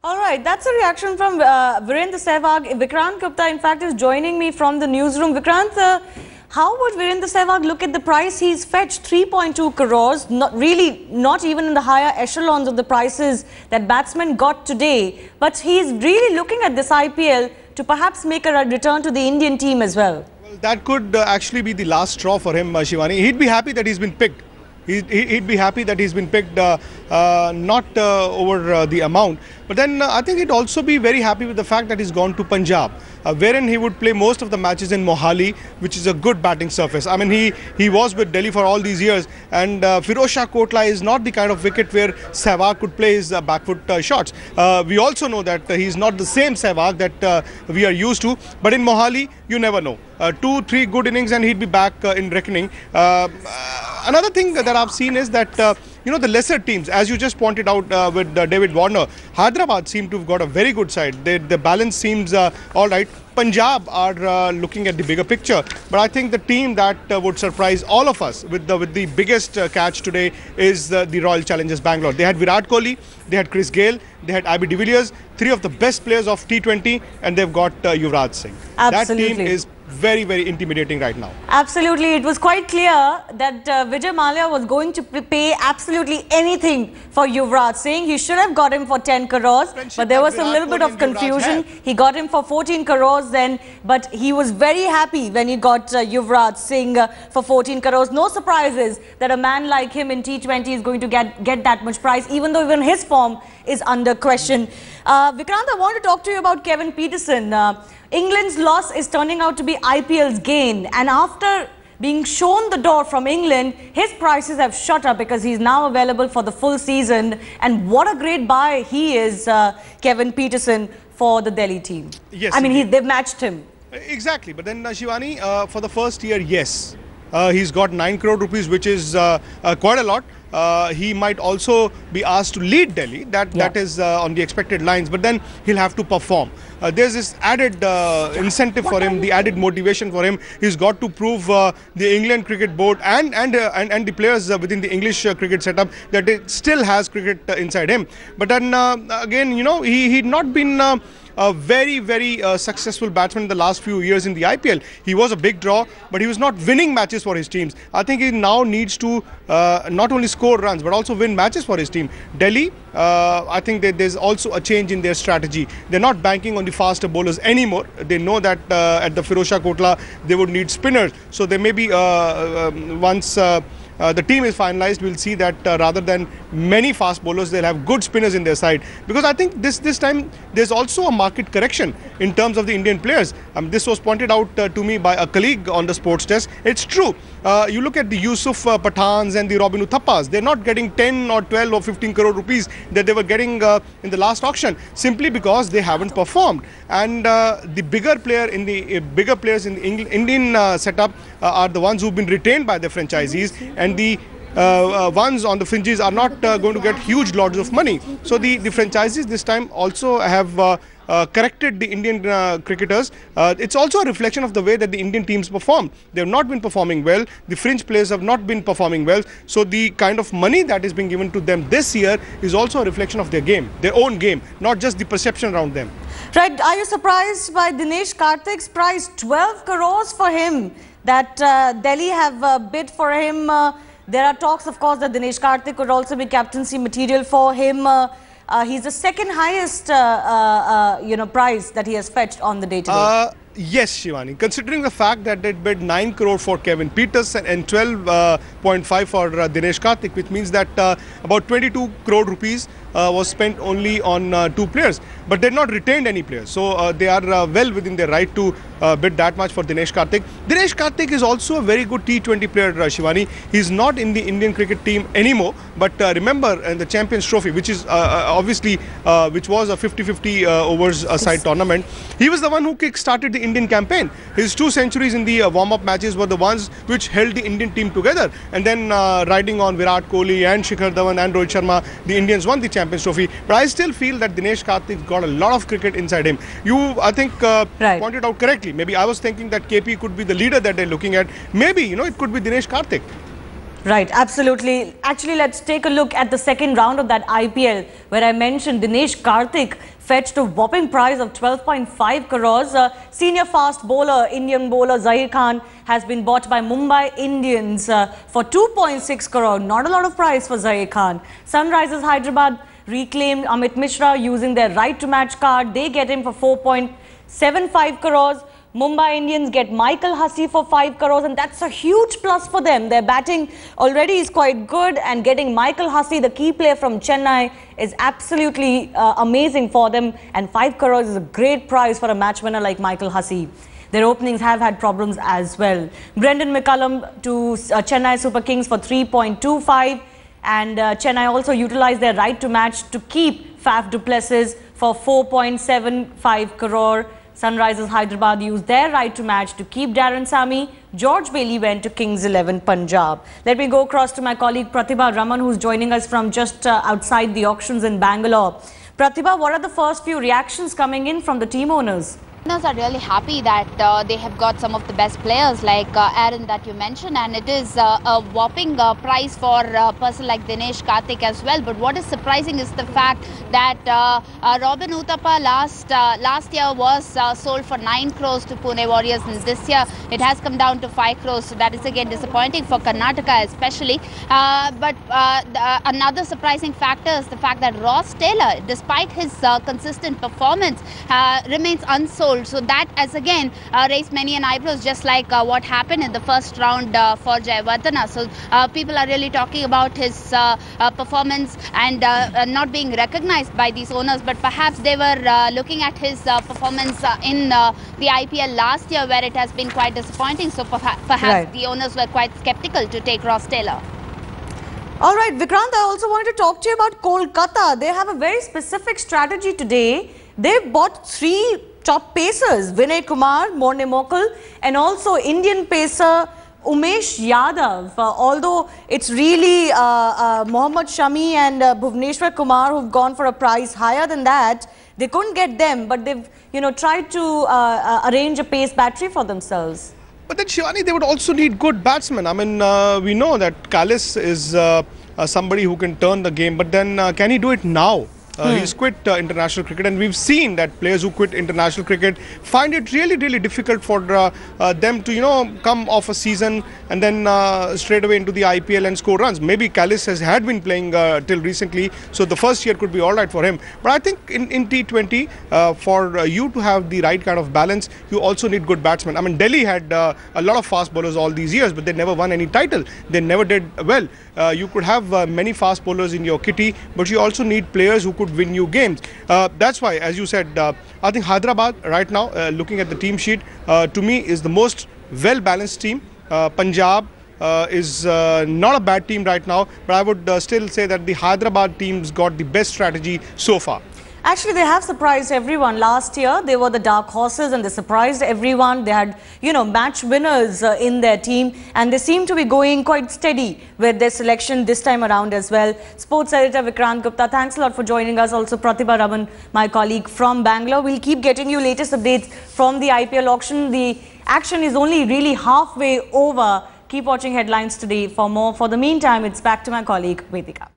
All right, that's a reaction from Virendra Sehwag. Vikrant Gupta, in fact, is joining me from the newsroom. Vikrant, how would Virendra Sehwag look at the price he's fetched? 3.2 crores, not even in the higher echelons of the prices that batsmen got today. But he's really looking at this IPL to perhaps make a return to the Indian team as well. Well, that could actually be the last straw for him, Shivani. He'd be happy that he's been picked. He'd be happy that he's been picked, not over the amount. But then I think he'd also be very happy with the fact that he's gone to Punjab, wherein he would play most of the matches in Mohali, which is a good batting surface. I mean, he was with Delhi for all these years, and Firozshah Kotla is not the kind of wicket where Sehwag could play his back foot shots. We also know that he's not the same Sehwag that we are used to, but in Mohali, you never know. 2-3 good innings and he'd be back in reckoning. Another thing that I've seen is that, the lesser teams, as you just pointed out with David Warner, Hyderabad seem to have got a very good side. The balance seems all right. Punjab are looking at the bigger picture, but I think the team that would surprise all of us with the biggest catch today is the Royal Challengers Bangalore. They had Virat Kohli, they had Chris Gayle, they had AB de Villiers, three of the best players of T20, and they've got Yuvraj Singh. Absolutely. That team is very, very intimidating right now. Absolutely. It was quite clear that Vijay Mallya was going to pay absolutely anything for Yuvraj Singh. He should have got him for 10 crores, but there was a little bit of confusion. He got him for 14 crores then, but he was very happy when he got Yuvraj Singh for 14 crores. No surprises that a man like him in T20 is going to get that much price, even though even his form is under question. Vikrant, I want to talk to you about Kevin Pietersen. England's loss is turning out to be IPL's gain, and after being shown the door from England, his prices have shot up because he's now available for the full season. And what a great buy he is, Kevin Pietersen, for the Delhi team. Yes, I mean, they've matched him. Exactly, but then Shivani, for the first year, yes, he's got 9 crore rupees, which is quite a lot. He might also be asked to lead Delhi. That is on the expected lines, but then he'll have to perform. There's this added incentive for him, the added motivation for him. He's got to prove the England Cricket Board and the players within the English cricket setup that it still has cricket inside him. But then again, he'd not been a very, very successful batsman in the last few years in the IPL. He was a big draw, but he was not winning matches for his teams. I think he now needs to not only score runs, but also win matches for his team. Delhi, I think that there's also a change in their strategy. They're not banking on the faster bowlers anymore. They know that at the Firozshah Kotla, they would need spinners. So they may be, once the team is finalized, we'll see that rather than many fast bowlers, they'll have good spinners in their side. Because I think this time there's also a market correction in terms of the Indian players. This was pointed out to me by a colleague on the sports desk. It's true. You look at the Yusuf Pathans and the Robin Uthappas, they're not getting 10 or 12 or 15 crore rupees that they were getting in the last auction, simply because they haven't performed. And the bigger players in the Indian setup are the ones who've been retained by the franchisees, and the ones on the fringes are not going to get huge loads of money. So the franchises this time also have corrected the Indian cricketers. It's also a reflection of the way that the Indian teams perform. They have not been performing well. The fringe players have not been performing well. So the kind of money that is being given to them this year is also a reflection of their game, their own game, not just the perception around them. Right. Are you surprised by Dinesh Karthik's price? 12 crores for him, that Delhi have bid for him. There are talks, of course, that Dinesh Karthik could also be captaincy material for him. He's the second highest, price that he has fetched on the day today. Yes, Shivani. Considering the fact that they bid 9 crore for Kevin Pietersen and 12.5 for Dinesh Karthik, which means that about 22 crore rupees was spent only on 2 players. But they've not retained any players. So they are well within their right to bid that much for Dinesh Karthik. Dinesh Karthik is also a very good T20 player, Shivani. He's not in the Indian cricket team anymore. But remember, in the Champions Trophy, which is obviously, which was a 50-50 overs side tournament, he was the one who kick-started the Indian campaign. His 2 centuries in the warm-up matches were the ones which held the Indian team together. And then riding on Virat Kohli and Shikhar Dhawan and Rohit Sharma, the Indians won the Champions Trophy. But I still feel that Dinesh Karthik got a lot of cricket inside him. You, I think, pointed out correctly. Maybe I was thinking that KP could be the leader that they're looking at. Maybe, it could be Dinesh Karthik. Right, absolutely. Actually, let's take a look at the second round of that IPL, where I mentioned Dinesh Karthik fetched a whopping prize of 12.5 crores. Senior fast bowler, Indian bowler Zair Khan has been bought by Mumbai Indians for 2.6 crore. Not a lot of price for Zair Khan. Sunrisers Hyderabad reclaimed Amit Mishra using their right to match card. They get him for 4.75 crores. Mumbai Indians get Michael Hussey for 5 crores, and that's a huge plus for them. Their batting already is quite good, and getting Michael Hussey, the key player from Chennai, is absolutely amazing for them. And 5 crores is a great prize for a match winner like Michael Hussey. Their openings have had problems as well. Brendan McCullum to Chennai Super Kings for 3.25, and Chennai also utilized their right to match to keep Faf du Plessis for 4.75 crore. Sunrisers Hyderabad used their right to match to keep Darren Sammy. George Bailey went to Kings 11 Punjab. Let me go across to my colleague Pratibha Raman, who's joining us from just outside the auctions in Bangalore. Pratibha, what are the first few reactions coming in from the team owners? Owners are really happy that they have got some of the best players like Aaron that you mentioned, and it is a whopping price for a person like Dinesh Karthik as well. But what is surprising is the fact that Robin Uthappa last year was sold for 9 crores to Pune Warriors, and this year it has come down to 5 crores. So that is again disappointing for Karnataka especially. But another surprising factor is the fact that Ross Taylor, despite his consistent performance, remains unsold. So that has again raised many an eyebrows, just like what happened in the first round for Jayawardena. So people are really talking about his performance and not being recognized by these owners, but perhaps they were looking at his performance in the IPL last year, where it has been quite disappointing. So perhaps the owners were quite skeptical to take Ross Taylor. All right, Vikrant, I also wanted to talk to you about Kolkata. They have a very specific strategy today. They've bought 3 top pacers, Vinay Kumar, Morne Mokal, and also Indian pacer Umesh Yadav. Although it's really Mohammad Shami and Bhuvneshwar Kumar who've gone for a price higher than that. They couldn't get them, but they've tried to arrange a pace battery for themselves. But then, Shivani, they would also need good batsmen. I mean, we know that Kallis is somebody who can turn the game, but then can he do it now? He's quit international cricket, and we've seen that players who quit international cricket find it really, really difficult for them to, come off a season and then straight away into the IPL and score runs. Maybe Kallis had been playing till recently, so the first year could be all right for him. But I think in T20, for you to have the right kind of balance, you also need good batsmen. I mean, Delhi had a lot of fast bowlers all these years, but they never won any title. They never did well. You could have many fast bowlers in your kitty, but you also need players who could win you games. That's why, as you said, I think Hyderabad right now, looking at the team sheet, to me is the most well-balanced team. Punjab is not a bad team right now, but I would still say that the Hyderabad team's got the best strategy so far. Actually, they have surprised everyone. Last year, they were the dark horses and they surprised everyone. They had, match winners in their team, and they seem to be going quite steady with their selection this time around as well. Sports editor Vikrant Gupta, thanks a lot for joining us. Also, Pratibha Raman, my colleague from Bangalore. We'll keep getting you latest updates from the IPL auction. The action is only really halfway over. Keep watching Headlines Today for more. For the meantime, it's back to my colleague Vedika.